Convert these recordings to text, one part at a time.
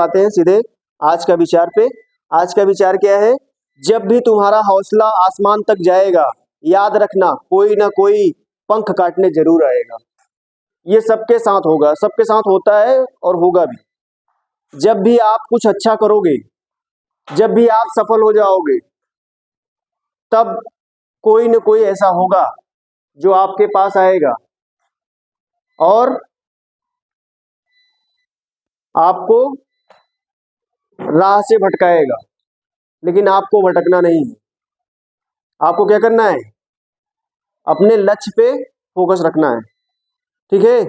आते हैं सीधे आज का विचार पे। आज का विचार क्या है? जब भी तुम्हारा हौसला आसमान तक जाएगा, याद रखना कोई ना कोई पंख काटने जरूर आएगा। ये सबके साथ होगा, सबके साथ होता है और होगा भी। जब भी आप कुछ अच्छा करोगे, जब भी आप सफल हो जाओगे, तब कोई न कोई ऐसा होगा जो आपके पास आएगा और आपको राह से भटकाएगा। लेकिन आपको भटकना नहीं है, आपको क्या करना है? अपने लक्ष्य पे फोकस रखना है। ठीक है?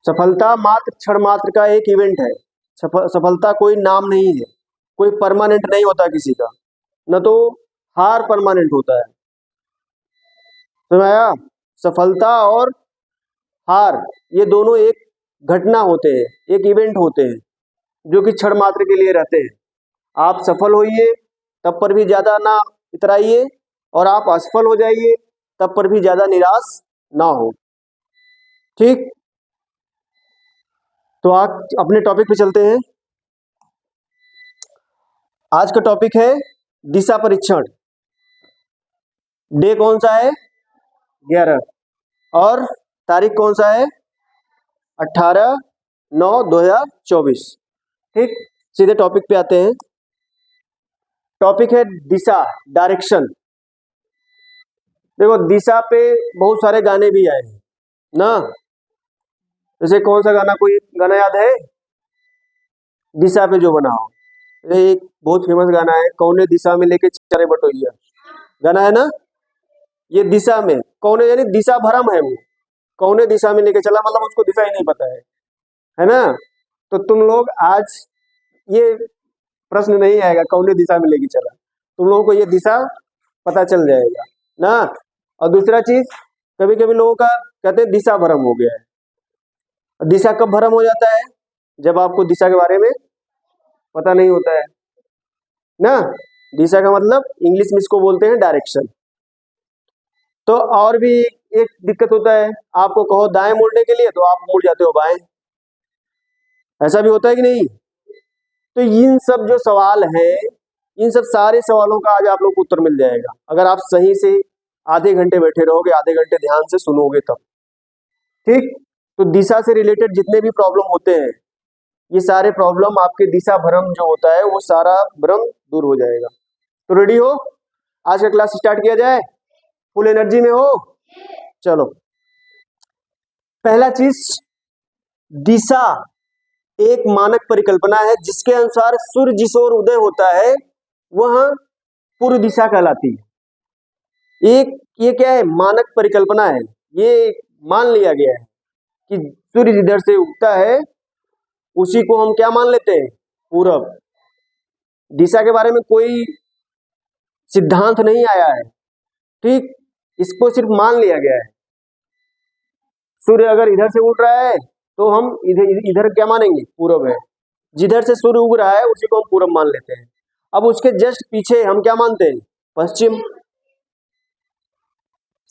सफलता मात्र क्षण मात्र का एक इवेंट है। सफलता कोई नाम नहीं है, कोई परमानेंट नहीं होता किसी का, न तो हार परमानेंट होता है। समझ आया? सफलता और हार ये दोनों एक घटना होते हैं, एक इवेंट होते हैं जो कि क्षण मात्र के लिए रहते हैं। आप सफल होइए तब पर भी ज्यादा ना इतराइए, और आप असफल हो जाइए तब पर भी ज्यादा निराश ना हो। ठीक? तो आज अपने टॉपिक पे चलते हैं। आज का टॉपिक है दिशा परीक्षण। डे कौन सा है? 11। और तारीख कौन सा है? 18/9/2024। ठीक, सीधे टॉपिक पे आते हैं। टॉपिक है दिशा, डायरेक्शन। देखो, दिशा पे बहुत सारे गाने भी आए हैं ना। जैसे कौन सा गाना, कोई गाना याद है दिशा पे जो बना हो? एक बहुत फेमस गाना है, कौने दिशा में लेके चले बटोहिया, गाना है ना। ये दिशा में कौने यानी दिशा भरम है वो, कौने दिशा में लेके चला मतलब उसको दिशा ही नहीं पता है ना। तो तुम लोग आज ये प्रश्न नहीं आएगा कौने दिशा में लेके चला, तुम लोगों को ये दिशा पता चल जाएगा ना। और दूसरा चीज, कभी कभी लोगों का कहते हैं दिशा भ्रम हो गया है। दिशा कब भ्रम हो जाता है? जब आपको दिशा के बारे में पता नहीं होता है ना। दिशा का मतलब इंग्लिश में इसको बोलते हैं डायरेक्शन। तो और भी एक दिक्कत होता है, आपको कहो दाएं मुड़ने के लिए तो आप मुड़ जाते हो बाएं, ऐसा भी होता है कि नहीं। तो इन सब जो सवाल है, इन सब सारे सवालों का आज आप लोग को उत्तर मिल जाएगा अगर आप सही से आधे घंटे बैठे रहोगे, आधे घंटे ध्यान से सुनोगे तब। ठीक? तो दिशा से रिलेटेड जितने भी प्रॉब्लम होते हैं, ये सारे प्रॉब्लम आपके दिशा भ्रम जो होता है वो सारा भ्रम दूर हो जाएगा। तो रेडी हो? आज का क्लास स्टार्ट किया जाए? फुल एनर्जी में हो? चलो, पहला चीज, दिशा एक मानक परिकल्पना है जिसके अनुसार सूर्य जिस ओर उदय होता है वह पूर्व दिशा कहलाती है। एक ये क्या है? मानक परिकल्पना है। ये मान लिया गया है कि सूर्य जिधर से उगता है उसी को हम क्या मान लेते हैं? पूरब। दिशा के बारे में कोई सिद्धांत नहीं आया है। ठीक, इसको सिर्फ मान लिया गया है। सूर्य अगर इधर से उड़ रहा है तो हम इधर इधर क्या मानेंगे? पूरब है। जिधर से सूर्य उग रहा है उसी को हम पूरब मान लेते हैं। अब उसके जस्ट पीछे हम क्या मानते हैं? पश्चिम।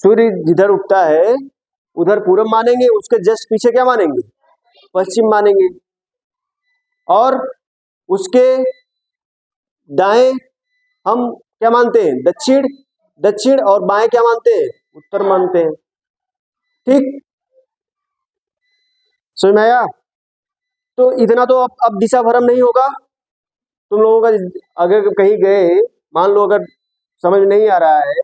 सूर्य जिधर उगता है उधर पूरब मानेंगे, उसके जस्ट पीछे क्या मानेंगे? पश्चिम मानेंगे। और उसके दाएं हम क्या मानते हैं? दक्षिण। दक्षिण। और बाएं क्या मानते हैं? उत्तर मानते हैं। ठीक, समझ में आया? तो इतना तो अब दिशा भ्रम नहीं होगा तुम लोगों का। अगर कहीं गए, मान लो अगर समझ नहीं आ रहा है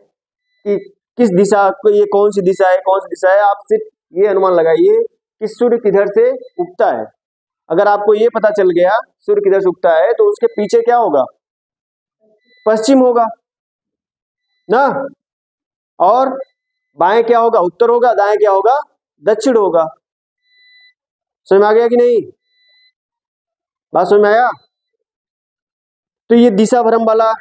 कि किस दिशा को, ये कौन सी दिशा है, कौन सी दिशा है, आप सिर्फ ये अनुमान लगाइए कि सूर्य किधर से उगता है। अगर आपको ये पता चल गया सूर्य किधर से उगता है तो उसके पीछे क्या होगा? पश्चिम होगा ना। और बाएं क्या होगा? उत्तर होगा। दाएं क्या होगा? दक्षिण होगा। समझ में आ गया कि नहीं? बात समझ में आया? तो ये दिशा भ्रम वाला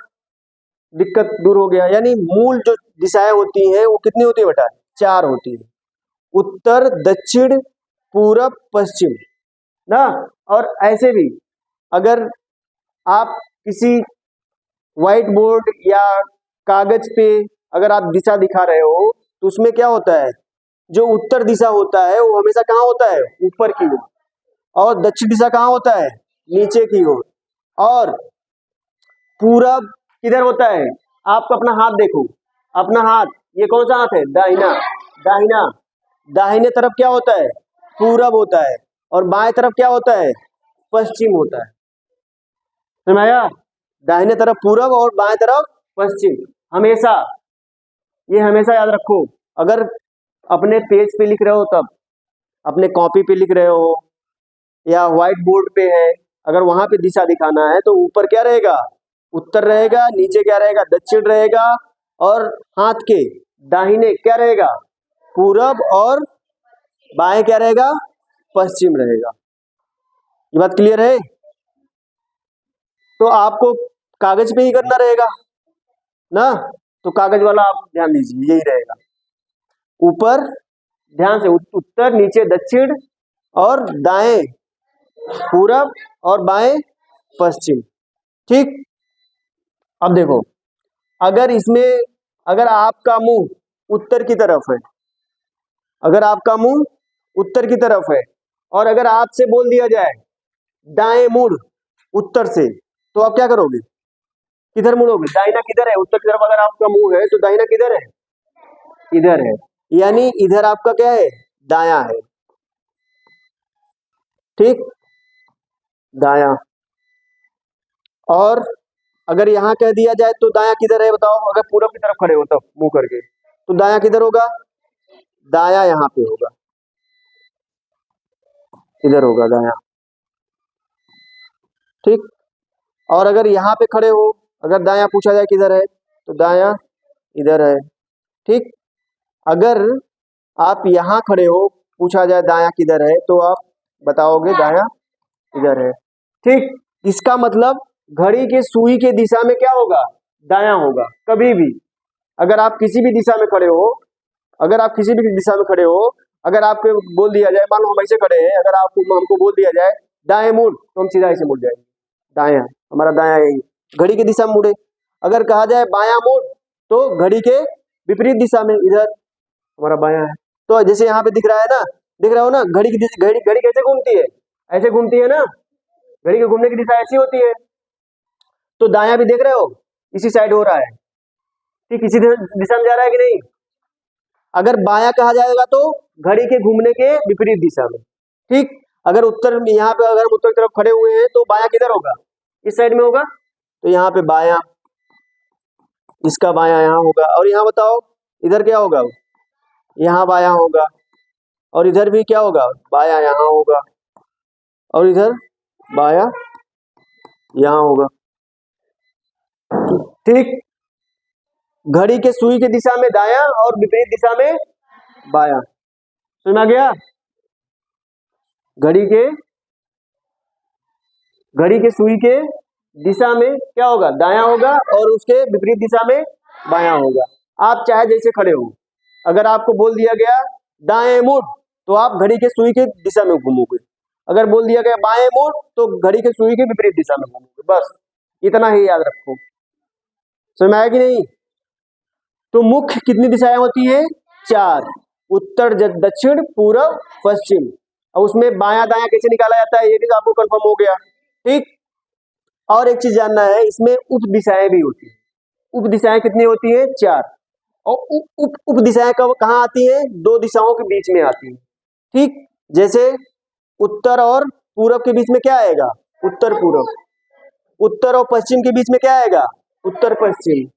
दिक्कत दूर हो गया। यानी मूल जो दिशाएं होती हैं वो कितनी होती है बेटा? 4 होती है, उत्तर, दक्षिण, पूरब, पश्चिम ना। और ऐसे भी अगर आप किसी व्हाइट बोर्ड या कागज पे अगर आप दिशा दिखा रहे हो तो उसमें क्या होता है? जो उत्तर दिशा होता है वो हमेशा कहाँ होता है? ऊपर की ओर। और दक्षिण दिशा कहाँ होता है? नीचे की ओर। और पूरब किधर होता है? आप अपना हाथ देखो, अपना हाथ, ये कौन सा हाथ है? दाहिना। दाहिना, दाहिने तरफ क्या होता है? पूरब होता है। और बाएं तरफ क्या होता है? पश्चिम होता है। समझ में आया? दाहिने तरफ पूरब और बाएं तरफ पश्चिम। हमेशा, ये हमेशा याद रखो। अगर अपने पेज पे लिख रहे हो, तब अपने कॉपी पे लिख रहे हो या व्हाइट बोर्ड पे है, अगर वहां पे दिशा दिखाना है तो ऊपर क्या रहेगा? उत्तर रहेगा। नीचे क्या रहेगा? दक्षिण रहेगा। और हाथ के दाहिने क्या रहेगा? पूरब। और बाएं क्या रहेगा? पश्चिम रहेगा। ये बात क्लियर है? तो आपको कागज पे ही करना रहेगा ना, तो कागज वाला आप ध्यान दीजिए, यही रहेगा। ऊपर ध्यान से, उत्तर, नीचे दक्षिण, और दाएं पूरब, और बाएं पश्चिम। ठीक। अब देखो, अगर इसमें, अगर आपका मुंह उत्तर की तरफ है, अगर आपका मुंह उत्तर की तरफ है, और अगर आपसे बोल दिया जाए दाएं मुड़ उत्तर से, तो आप क्या करोगे? किधर मुड़ोगे? दाहिना किधर है? उत्तर की तरफ अगर आपका मुंह है तो दाहिना किधर है? इधर है। यानी इधर आपका क्या है? दाया है। ठीक, दाया। और अगर यहाँ कह दिया जाए तो दाया किधर है बताओ? अगर पूरब की तरफ खड़े हो तब मुंह करके, तो दाया किधर होगा? दाया यहाँ पे होगा, इधर होगा दाया। ठीक। और अगर यहाँ पे खड़े हो, अगर दाया पूछा जाए किधर है, तो दाया इधर है। ठीक। अगर आप यहाँ खड़े हो, पूछा जाए दाया किधर है, तो आप बताओगे दाया इधर है। ठीक। इसका मतलब घड़ी के सुई के दिशा में क्या होगा? दाया होगा। कभी भी अगर आप किसी भी दिशा में खड़े हो, अगर आप किसी भी दिशा में खड़े हो, अगर आपको बोल दिया जाए, मान लो हम ऐसे खड़े हैं, अगर आपको हमको बोल दिया जाए दाएं मुड़, तो हम सीधा ऐसे मुड़ जाएंगे। दाया, हमारा दाया यही, घड़ी की दिशा में मुड़े। अगर कहा जाए बायां मुड़, तो घड़ी के विपरीत दिशा में, इधर हमारा बायां है। तो जैसे यहाँ पे दिख रहा है ना, दिख रहा हो ना, घड़ी की घड़ी घड़ी कैसे घूमती है? ऐसे घूमती है ना, घड़ी के घूमने की दिशा ऐसी होती है। तो दाया भी देख रहे हो, इसी साइड हो रहा है। ठीक, इसी दिशा में जा रहा है कि नहीं? अगर बाया कहा जाएगा तो घड़ी के घूमने के विपरीत दिशा में। ठीक। अगर उत्तर, यहाँ पे अगर हम उत्तर की तरफ खड़े हुए हैं, तो बाया किधर होगा? इस साइड में होगा। तो यहाँ पे बाया, इसका बाया यहाँ होगा। और यहाँ बताओ, इधर क्या होगा? यहाँ बाया होगा। और इधर भी क्या होगा? बाया यहाँ होगा। और इधर बाया यहाँ होगा। ठीक। घड़ी के सुई के दिशा में दाया और विपरीत दिशा में बाया। सुना गया? घड़ी के सुई के दिशा में क्या होगा? दाया होगा। और उसके विपरीत दिशा में बाया होगा। आप चाहे जैसे खड़े हो, अगर आपको बोल दिया गया दाएं मुड़, तो आप घड़ी के सुई के दिशा में घूमोगे। अगर बोल दिया गया बाएं मुड़, तो घड़ी के सुई के विपरीत दिशा में घूमोगे। बस इतना ही याद रखो। समझ में आया कि नहीं? तो मुख्य कितनी दिशाएं होती हैं? 4, उत्तर, दक्षिण, पूरब, पश्चिम। और उसमें बायां दायां कैसे निकाला जाता है, ये भी आपको कंफर्म हो गया। ठीक। और एक चीज जानना है, इसमें उप दिशाएं भी होती है। उप दिशाएं कितनी होती है? 4। और उप दिशाएं कब कहाँ आती है? 2 दिशाओं के बीच में आती है। ठीक। जैसे उत्तर और पूरब के बीच में क्या आएगा? उत्तर पूरब। उत्तर और पश्चिम के बीच में क्या आएगा? उत्तर पश्चिम।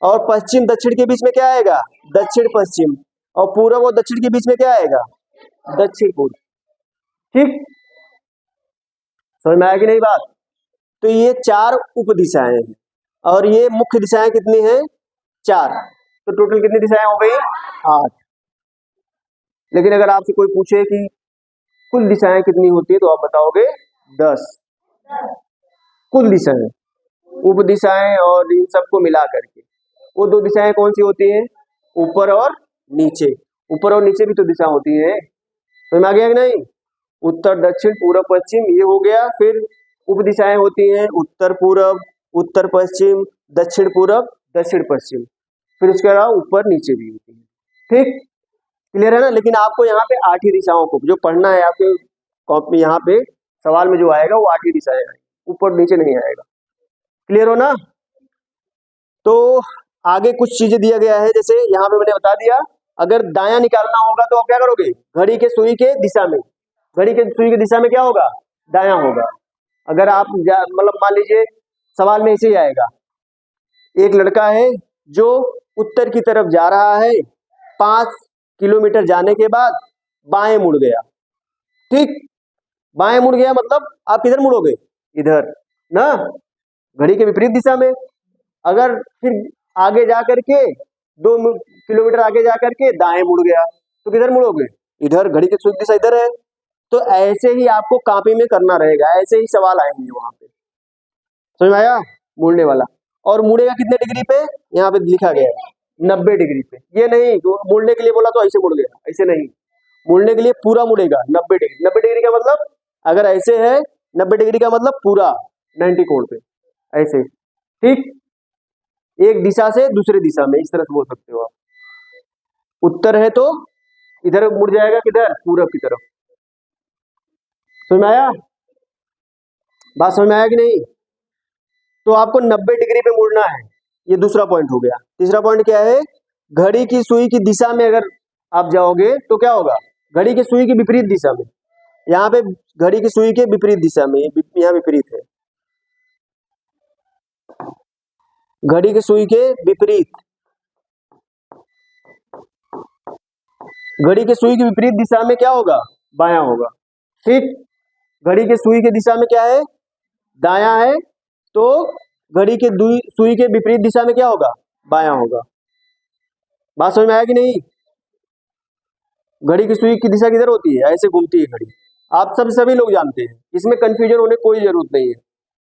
और पश्चिम दक्षिण के बीच में क्या आएगा? दक्षिण पश्चिम। और पूरब और दक्षिण के बीच में क्या आएगा? दक्षिण पूर्व। ठीक, समझ में आया कि नहीं बात? तो ये 4 उप दिशाएं हैं। और ये मुख्य दिशाएं कितनी हैं? 4। तो टोटल कितनी दिशाएं हो गई? 8। लेकिन अगर आपसे कोई पूछे कि कुल दिशाएं कितनी होती है, तो आप बताओगे 10 कुल दिशाएं, उप दिशाएं और इन सबको मिला करके। वो 2 दिशाएं कौन सी होती हैं? ऊपर और नीचे। ऊपर और नीचे भी तो दिशा होती है। समझ में आ गया कि नहीं? उत्तर, दक्षिण, पूरब, पश्चिम, ये हो गया। फिर उप दिशाएं होती हैं उत्तर पूरब, उत्तर पश्चिम, दक्षिण पूरब, दक्षिण पश्चिम। फिर उसके अलावा ऊपर नीचे भी होती है। ठीक, क्लियर है ना? लेकिन आपको यहाँ पे 8 ही दिशाओं को जो पढ़ना है, आपके कॉपी यहाँ पे सवाल में जो आएगा वो आगे दिशा आएगा, ऊपर नीचे नहीं आएगा। क्लियर हो ना? तो आगे कुछ चीजें दिया गया है, जैसे यहाँ पे मैंने बता दिया, अगर दायां निकालना होगा तो आप क्या करोगे, घड़ी के सुई के दिशा में, घड़ी के सुई की दिशा में क्या होगा, दायां होगा। अगर आप मतलब मान लीजिए सवाल में ऐसे ही आएगा, एक लड़का है जो उत्तर की तरफ जा रहा है, 5 किलोमीटर जाने के बाद बाएं मुड़ गया। ठीक, बाएं मुड़ गया मतलब आप किधर मुड़ोगे, इधर ना, घड़ी के विपरीत दिशा में। अगर फिर आगे जा करके 2 किलोमीटर आगे जा करके दाएं मुड़ गया तो किधर मुड़ोगे, इधर, घड़ी की सुई दिशा इधर है। तो ऐसे ही आपको कॉपी में करना रहेगा, ऐसे ही सवाल आएंगे वहां पे। समझ में आया? मुड़ने वाला। और मुड़ेगा कितने डिग्री पे, यहाँ पे लिखा गया है 90 डिग्री पे। ये नहीं तो मुड़ने के लिए बोला तो ऐसे मुड़ गया, ऐसे नहीं, मुड़ने के लिए पूरा मुड़ेगा 90 डिग्री। 90 डिग्री का मतलब अगर ऐसे है 90 डिग्री का मतलब पूरा 90 कोण पे, ऐसे। ठीक, एक दिशा से दूसरे दिशा में, इस तरह से बोल सकते हो आप। उत्तर है तो इधर मुड़ जाएगा, किधर, पूरब की तरफ। समझ में आया? बात समझ में आया कि नहीं? तो आपको 90 डिग्री पे मुड़ना है, ये दूसरा पॉइंट हो गया। तीसरा पॉइंट क्या है, घड़ी की सुई की दिशा में अगर आप जाओगे तो क्या होगा, घड़ी की सुई की विपरीत दिशा में। यहाँ पे घड़ी की सुई के विपरीत दिशा में, यहाँ विपरीत है, घड़ी की सुई के विपरीत, घड़ी के सुई की विपरीत दिशा में क्या होगा, बायां होगा। ठीक, घड़ी के सुई के दिशा में क्या है, दायां है, तो घड़ी के सुई के विपरीत दिशा में क्या होगा, बायां होगा। बात समझ में आया कि नहीं? घड़ी की सुई की दिशा किधर होती है, ऐसे घूमती है घड़ी। आप सभी लोग जानते हैं, इसमें कंफ्यूजन होने कोई जरूरत नहीं है।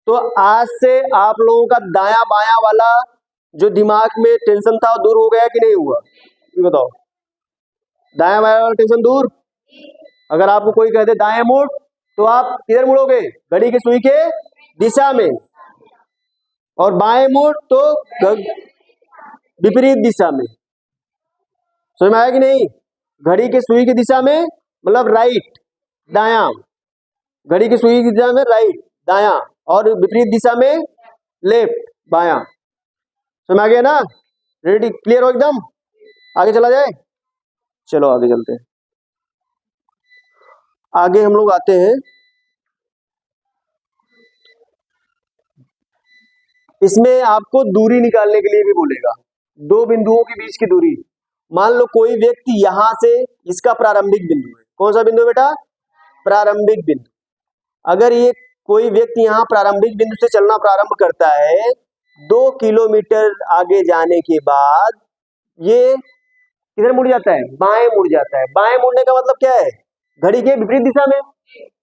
तो आज से आप लोगों का दायां बायां वाला जो दिमाग में टेंशन था दूर हो गया कि नहीं हुआ, ये बताओ। दायां बायां वाला टेंशन दूर। अगर आपको कोई कहते दाएं मुड़ तो आप किधर मुड़ोगे, घड़ी की सुई के दिशा में, और बाएं मुड़ तो विपरीत दिशा में। समझ में आया कि नहीं? घड़ी की सुई की दिशा में मतलब राइट, दायां, घड़ी की सुई की दिशा में राइट, दायां, और विपरीत दिशा में लेफ्ट, बायां। समझ आ गया ना? रेडी, क्लियर हो एकदम? आगे चला जाए, चलो आगे चलते हैं। आगे हम लोग आते हैं, इसमें आपको दूरी निकालने के लिए भी बोलेगा, दो बिंदुओं के बीच की दूरी। मान लो कोई व्यक्ति यहां से, इसका प्रारंभिक बिंदु है, कौन सा बिंदु है बेटा, प्रारंभिक बिंदु। अगर ये कोई व्यक्ति यहाँ प्रारंभिक बिंदु से चलना प्रारंभ करता है, 2 किलोमीटर आगे जाने के बाद ये किधर मुड़ जाता है, बाएं मुड़ जाता है। बाएं मुड़ने का मतलब क्या है, घड़ी के विपरीत दिशा में,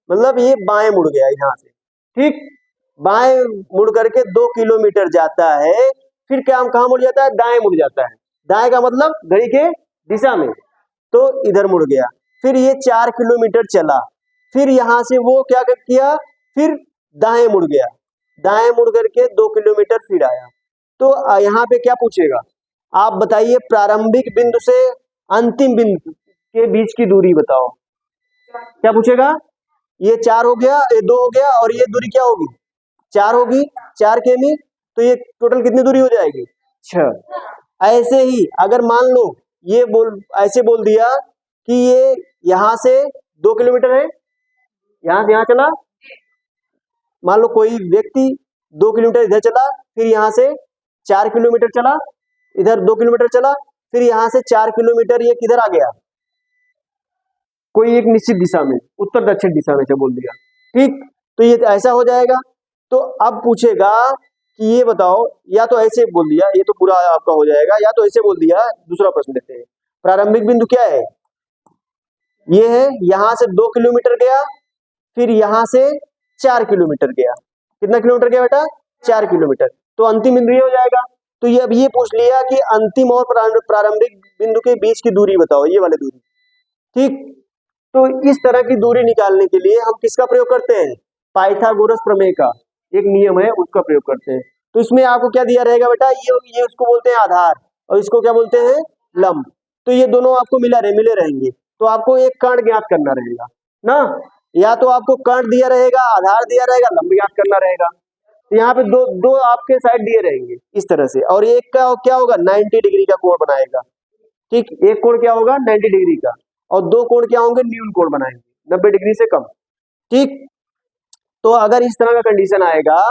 मतलब ये बाएं मुड़ गया यहाँ से। ठीक, बाएं मुड़ करके 2 किलोमीटर जाता है, फिर क्या कहाँ मुड़ जाता है, दाएं मुड़ जाता है। दाएं का मतलब घड़ी के दिशा में, तो इधर मुड़ गया। फिर ये 4 किलोमीटर चला, फिर यहां से वो क्या किया, फिर दाएं मुड़ गया, दाएं मुड़ करके 2 किलोमीटर फिर आया। तो यहाँ पे क्या पूछेगा, आप बताइए प्रारंभिक बिंदु से अंतिम बिंदु के बीच की दूरी बताओ। क्या पूछेगा, ये 4 हो गया, ये 2 हो गया, और ये दूरी क्या होगी, 4 होगी, 4 केमी, तो ये टोटल कितनी दूरी हो जाएगी, 6। ऐसे ही अगर मान लो ये ऐसे बोल दिया कि ये यहां से 2 किलोमीटर है, यहां से यहां चला, मान लो कोई व्यक्ति 2 किलोमीटर इधर चला, फिर यहां से 4 किलोमीटर चला, इधर 2 किलोमीटर चला, फिर यहां से 4 किलोमीटर ये किधर आ गया, कोई एक निश्चित दिशा में, उत्तर दक्षिण दिशा में से बोल दिया। ठीक, तो ये ऐसा हो जाएगा। तो अब पूछेगा कि ये बताओ, या तो ऐसे बोल दिया, ये तो पूरा आपका हो जाएगा, या तो ऐसे बोल दिया। दूसरा प्रश्न लेते हैं, प्रारंभिक बिंदु क्या है, ये है, यहां से 2 किलोमीटर गया, फिर यहां से 4 किलोमीटर गया। कितना किलोमीटर गया बेटा, 4 किलोमीटर, तो अंतिम बिंदु ये हो जाएगा। तो ये अब ये पूछ लिया कि अंतिम और प्रारंभिक बिंदु के बीच की दूरी बताओ, ये वाली दूरी। ठीक, तो इस तरह की दूरी निकालने के लिए हम किसका प्रयोग करते हैं, पाइथागोरस प्रमेय का एक नियम है, उसका प्रयोग करते हैं। तो इसमें आपको क्या दिया रहेगा बेटा, ये उसको बोलते हैं आधार, और इसको क्या बोलते हैं, लंब। तो ये दोनों आपको मिले रहेंगे, तो आपको एक कर्ण ज्ञात करना रहेगा ना। या तो आपको कर्ण दिया रहेगा, आधार दिया रहेगा, लंब ज्ञात करना रहेगा। तो यहाँ पे दो दो आपके साइड दिए रहेंगे इस तरह से, और एक का क्या होगा 90 डिग्री का कोण बनाएगा। ठीक, एक कोण क्या होगा 90 डिग्री का, और दो कोण क्या होंगे न्यून कोण बनाएंगे 90 डिग्री से कम। ठीक, तो अगर इस तरह का कंडीशन आएगा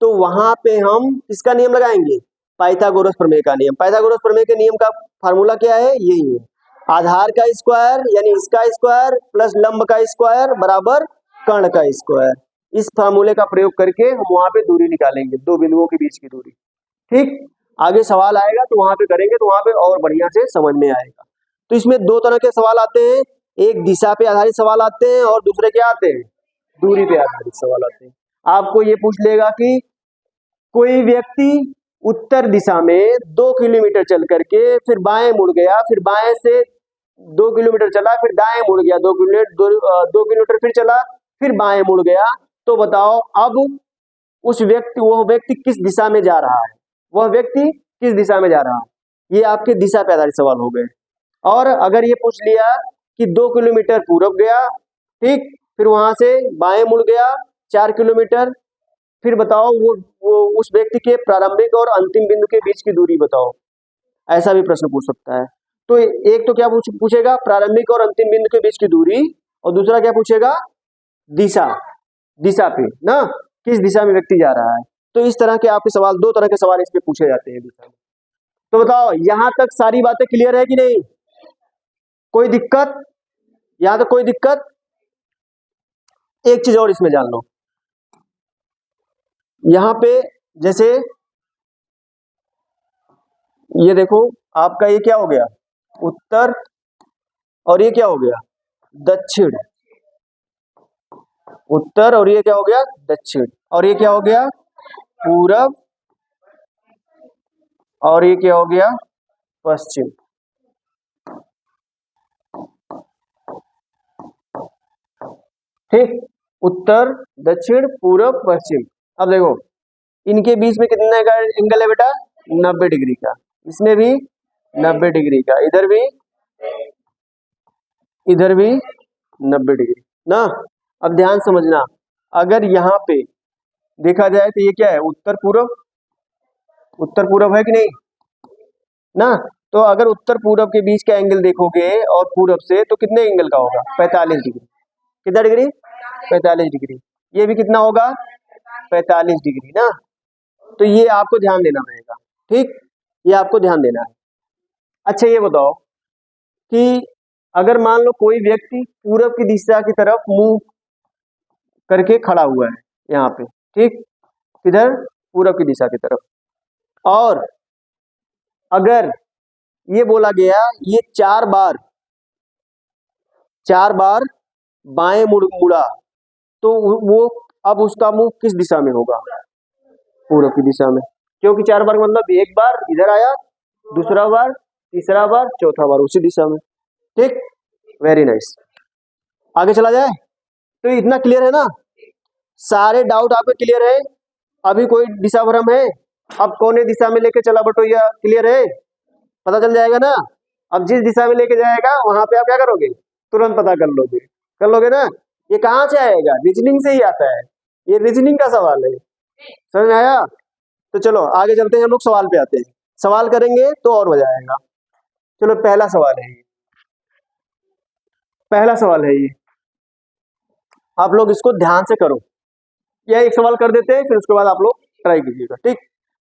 तो वहां पे हम इसका नियम लगाएंगे, पाइथागोरस प्रमेय का नियम। पाइथागोरस प्रमेय के नियम का फार्मूला क्या है, यही है, आधार का स्क्वायर यानी इसका स्क्वायर प्लस लंब का स्क्वायर बराबर कर्ण का स्क्वायर। इस फार्मूले का प्रयोग करके हम वहां पे दूरी निकालेंगे, दो बिंदुओं के बीच की दूरी। ठीक, आगे सवाल आएगा तो वहां पे करेंगे, तो वहां पे और बढ़िया से समझ में आएगा। तो इसमें दो तरह के सवाल आते हैं, एक दिशा पे आधारित सवाल आते हैं और दूसरे क्या आते हैं, दूरी पे आधारित सवाल आते हैं। आपको ये पूछ लेगा कि कोई व्यक्ति उत्तर दिशा में 2 किलोमीटर चल करके फिर बाएं मुड़ गया, फिर बाएं से 2 किलोमीटर चला, फिर दाएं मुड़ गया, 2 किलोमीटर फिर चला, फिर बाएं मुड़ गया, तो बताओ अब वह व्यक्ति किस दिशा में जा रहा है, वह व्यक्ति किस दिशा में जा रहा है। ये आपके दिशा पे आधारित सवाल हो गए। और अगर ये पूछ लिया कि 2 किलोमीटर पूरब गया, ठीक, फिर वहां से बाएं मुड़ गया 4 किलोमीटर, फिर बताओ वो उस व्यक्ति के प्रारंभिक और अंतिम बिंदु के बीच की दूरी बताओ, ऐसा भी प्रश्न पूछ सकता है। तो एक तो क्या पूछेगा प्रारंभिक और अंतिम बिंदु के बीच की दूरी, और दूसरा क्या पूछेगा दिशा, दिशा पे ना, किस दिशा में व्यक्ति जा रहा है। तो इस तरह के आपके सवाल, दो तरह के सवाल इस पे पूछे जाते हैं दिशा में। तो बताओ यहां तक सारी बातें क्लियर है कि नहीं, कोई दिक्कत, यहां तक कोई दिक्कत। एक चीज और इसमें जान लो, यहां पे जैसे ये देखो आपका ये क्या हो गया उत्तर, और ये क्या हो गया दक्षिण, उत्तर, और ये क्या हो गया दक्षिण, और ये क्या हो गया पूरब, और ये क्या हो गया पश्चिम। ठीक, उत्तर दक्षिण पूरब पश्चिम। अब देखो इनके बीच में कितना एंगल है बेटा 90 डिग्री का, इसमें भी 90 डिग्री का, इधर भी 90 डिग्री ना। अब ध्यान समझना, अगर यहाँ पे देखा जाए तो ये क्या है उत्तर पूरब, उत्तर पूरब है कि नहीं ना। तो अगर उत्तर पूरब के बीच का एंगल देखोगे और पूरब से, तो कितने एंगल का होगा 45 डिग्री। कितना डिग्री 45 डिग्री। ये भी कितना होगा 45 डिग्री ना। तो ये आपको ध्यान देना रहेगा। ठीक, ये आपको ध्यान देना है। अच्छा ये बताओ कि अगर मान लो कोई व्यक्ति पूरब की दिशा की तरफ मुंह करके खड़ा हुआ है यहाँ पे, ठीक, किधर पूरब की दिशा की तरफ, और अगर ये बोला गया ये 4 बार बाएं मुड़ा, तो वो अब उसका मुंह किस दिशा में होगा पूरब की दिशा में, क्योंकि 4 बार मतलब एक बार इधर आया, दूसरा बार, तीसरा बार, चौथा बार उसी दिशा में। ठीक, वेरी नाइस। आगे चला जाए। तो इतना क्लियर है ना, सारे डाउट आपके क्लियर है, अभी कोई दिशा भ्रम है, अब कौन दिशा में लेके चला बटोया क्लियर है, पता चल जाएगा ना। अब जिस दिशा में लेके जाएगा वहां पे आप क्या करोगे तुरंत पता कर लोगे ना। ये कहाँ से आएगा, रीजनिंग से ही आता है, ये रीजनिंग का सवाल है, समझ में आया। तो चलो आगे चलते हैं, हम लोग सवाल पे आते हैं, सवाल करेंगे तो और मजा आएगा। चलो पहला सवाल है ये, पहला सवाल है ये, आप लोग इसको ध्यान से करो, यह एक सवाल कर देते हैं फिर उसके बाद आप लोग ट्राई कीजिएगा। ठीक,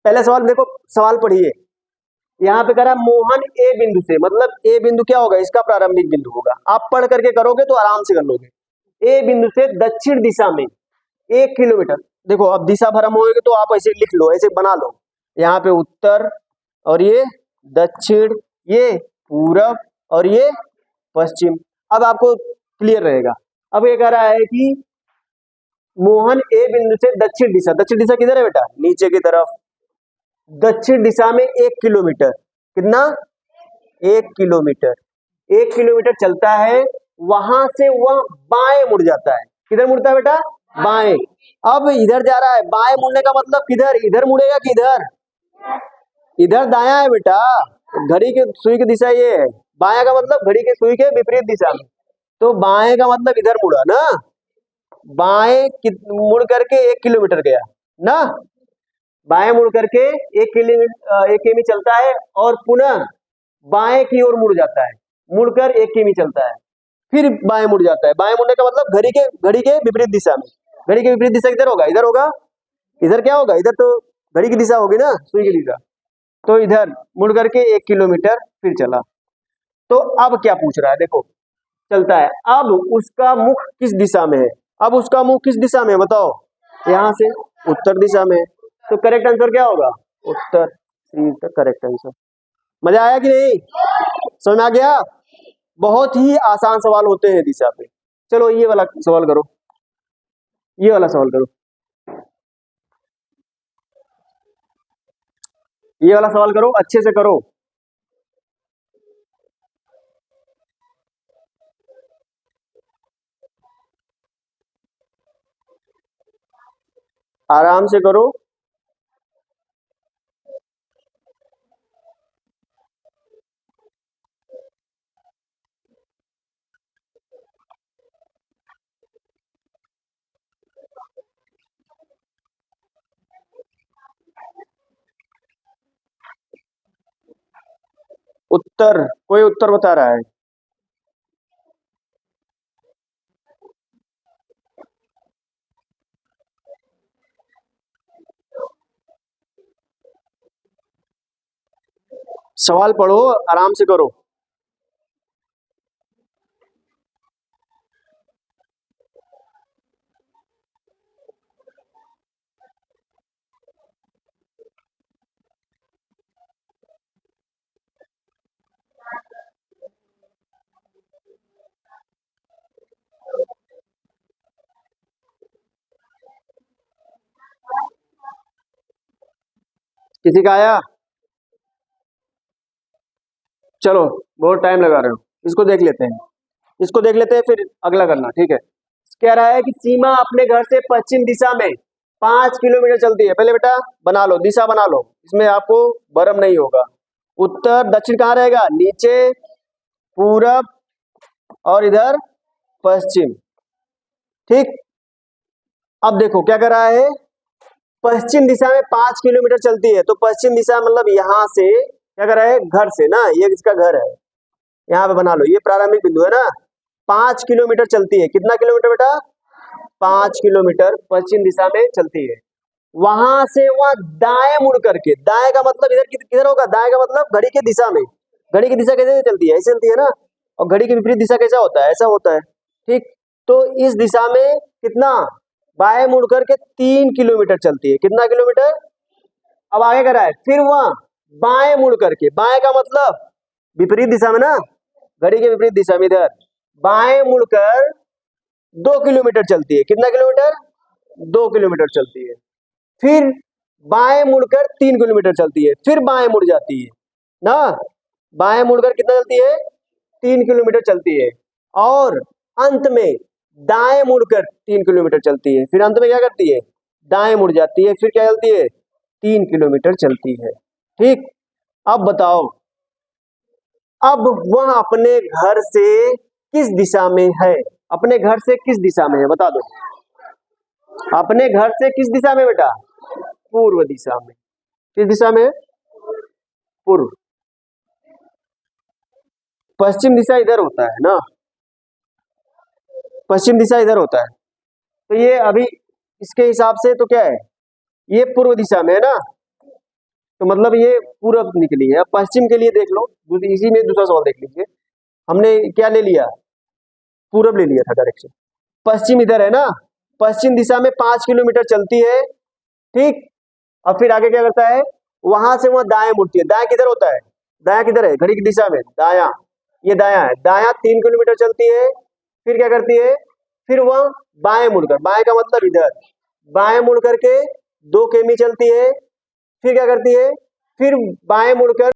पहले सवाल देखो, सवाल पढ़िए, यहाँ पे करा मोहन ए बिंदु से, मतलब ए बिंदु क्या होगा इसका प्रारंभिक बिंदु होगा, आप पढ़ करके करोगे तो आराम से कर लोगे। ए बिंदु से दक्षिण दिशा में 1 किलोमीटर, देखो अब दिशा भ्रम होगा तो आप ऐसे लिख लो, ऐसे बना लो, यहाँ पे उत्तर और ये दक्षिण, ये पूरब और ये पश्चिम। अब आपको क्लियर रहेगा। अब ये कह रहा है कि मोहन ए बिंदु से दक्षिण दिशा किधर है बेटा नीचे की तरफ, दक्षिण दिशा में 1 किलोमीटर, कितना 1 किलोमीटर, 1 किलोमीटर चलता है, वहां से वह बाएं मुड़ जाता है। किधर मुड़ता है बेटा बाएं। अब इधर जा रहा है, बाएं मुड़ने का मतलब किधर, इधर मुड़ेगा कि इधर, इधर दायां है बेटा, घड़ी की सुई की दिशा ये है, बायां का मतलब घड़ी की सुई के विपरीत दिशा में, तो बाएं का मतलब इधर मुड़ा ना, बाएं मुड़ करके 1 किलोमीटर गया ना, बाएं मुड़ करके 1 किमी चलता है और पुनः बाएं की ओर मुड़ जाता है, मुड़कर 1 किमी चलता है, फिर बाएं मुड़ जाता है। बाएं मुड़ने का मतलब घड़ी के विपरीत दिशा में। घड़ी के विपरीत दिशा किधर होगा? इधर होगा। इधर क्या होगा? इधर तो घड़ी की दिशा होगी ना, सुई की दिशा। तो इधर मुड़ करके 1 किलोमीटर फिर चला। तो अब क्या पूछ रहा है? देखो चलता है, अब उसका मुख किस दिशा में है? अब उसका मुख किस दिशा में है बताओ? यहाँ से उत्तर दिशा में है। तो करेक्ट आंसर क्या होगा? उत्तर। सी इज द करेक्ट आंसर। मजा आया कि नहीं? समझ में आ गया? बहुत ही आसान सवाल होते हैं दिशा पे। चलो ये वाला सवाल करो, ये वाला सवाल करो, ये वाला सवाल करो, अच्छे से करो। आराम से करो। उत्तर, कोई उत्तर बता रहा है? सवाल पढ़ो, आराम से करो। किसी का आया? चलो बहुत टाइम लगा रहे हो, इसको देख लेते हैं, इसको देख लेते हैं फिर अगला करना, ठीक है। कह रहा है कि सीमा अपने घर से पश्चिम दिशा में 5 किलोमीटर चलती है। पहले बेटा बना लो, दिशा बना लो, इसमें आपको भ्रम नहीं होगा। उत्तर दक्षिण कहाँ रहेगा? नीचे, पूरब और इधर पश्चिम। ठीक, अब देखो क्या कर रहा है, पश्चिम दिशा में 5 किलोमीटर चलती है। तो पश्चिम दिशा मतलब यहाँ से क्या कर रहा है? घर से ना, ये इसका घर है, यहाँ पे बना लो, ये प्रारंभिक बिंदु है ना। 5 किलोमीटर चलती है। कितना किलोमीटर बेटा? 5 किलोमीटर पश्चिम दिशा में चलती है। वहां से वह दाएं मुड़ करके, दाएं का मतलब इधर किधर होगा? दाएं का मतलब घड़ी के दिशा में। घड़ी की दिशा कैसे चलती है? ऐसे चलती है ना। और घड़ी की विपरीत दिशा कैसा होता है? ऐसा होता है। ठीक, तो इस दिशा में कितना? बाएं मुड़ करके 3 किलोमीटर चलती है। कितना किलोमीटर? अब आगे करा है, फिर वह बाएं मुड़ करके, बाएं का मतलब विपरीत दिशा में ना, घड़ी के विपरीत दिशा में, इधर बाएं मुड़कर 2 किलोमीटर चलती है। कितना किलोमीटर? 2 किलोमीटर चलती है। फिर बाएं मुड़कर 3 किलोमीटर चलती है, फिर बाएं मुड़ जाती है ना। बाएं मुड़कर कितना चलती है? 3 किलोमीटर चलती है। और अंत में दाएं मुड़कर 3 किलोमीटर चलती है। फिर अंत में क्या करती है? दाएं मुड़ जाती है, फिर क्या चलती है? 3 किलोमीटर चलती है। ठीक, अब बताओ, अब वह अपने घर से किस दिशा में है? अपने घर से किस दिशा में है बता दो? अपने घर से किस दिशा में बेटा? पूर्व दिशा में। किस दिशा में? पूर्व। पश्चिम दिशा इधर होता है ना, पश्चिम दिशा इधर होता है। तो ये अभी इसके हिसाब से तो क्या है? ये पूर्व दिशा में है ना, तो मतलब ये पूरब निकली है। अब पश्चिम के लिए देख लो, इसी में दूसरा सवाल देख लीजिए। हमने क्या ले लिया? पूरब ले लिया था डायरेक्शन। पश्चिम इधर है ना, पश्चिम दिशा में 5 किलोमीटर चलती है। ठीक, अब फिर आगे क्या करता है? वहां से वह दाएं मुड़ती है। दाएं किधर होता है? दायां किधर है? घड़ी की दिशा में दायां, ये दायां है। दायां 3 किलोमीटर चलती है, फिर क्या करती है? फिर वह बाएं मुड़कर, बाएं का मतलब इधर, बाएं मुड़ करके 2 किमी चलती है, फिर क्या करती है? फिर बाएं मुड़कर